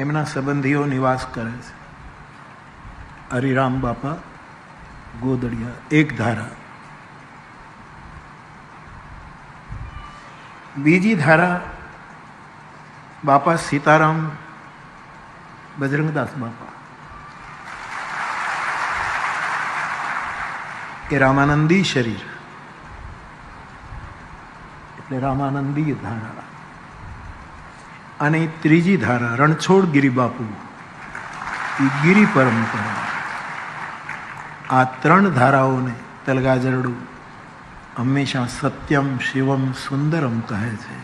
એમના સંબંધીઓ નિવાસ કરે છે. હરિરામ બાપા ગોદડિયા, એક ધારા. બીજી ધારા બાપા સીતારામ બજરંગદાસ બાપા, એ રામાનંદી શરીર એટલે રામાનંદી ધારા. અને ત્રીજી ધારા રણછોડ ગિરી બાપુ, એ ગિરી પરંપરા. આ ત્રણ ધારાઓને તલગાજરડું હંમેશા સત્યમ શિવમ સુંદરમ કહે છે.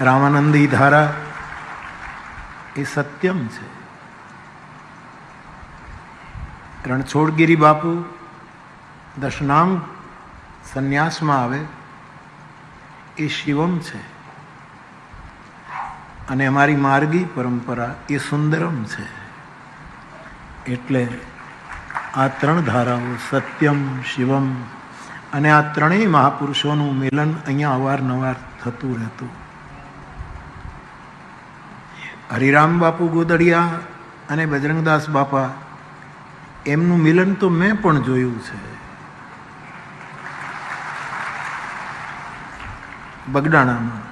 રામાનંદી ધારા એ સત્યમ છે. રણછોડગીરી બાપુ દશનામ સંન્યાસમાં આવે એ શિવમ છે. અને અમારી માર્ગી પરંપરા એ સુંદરમ છે. એટલે આ ત્રણ ધારાઓ સત્યમ શિવમ અને આ ત્રણેય મહાપુરુષોનું મિલન અહીંયા અવારનવાર થતું રહેતું. હરિરામ બાપુ ગોદડિયા અને બજરંગદાસ બાપા, એમનું મિલન તો મેં પણ જોયું છે. બગડાણામાં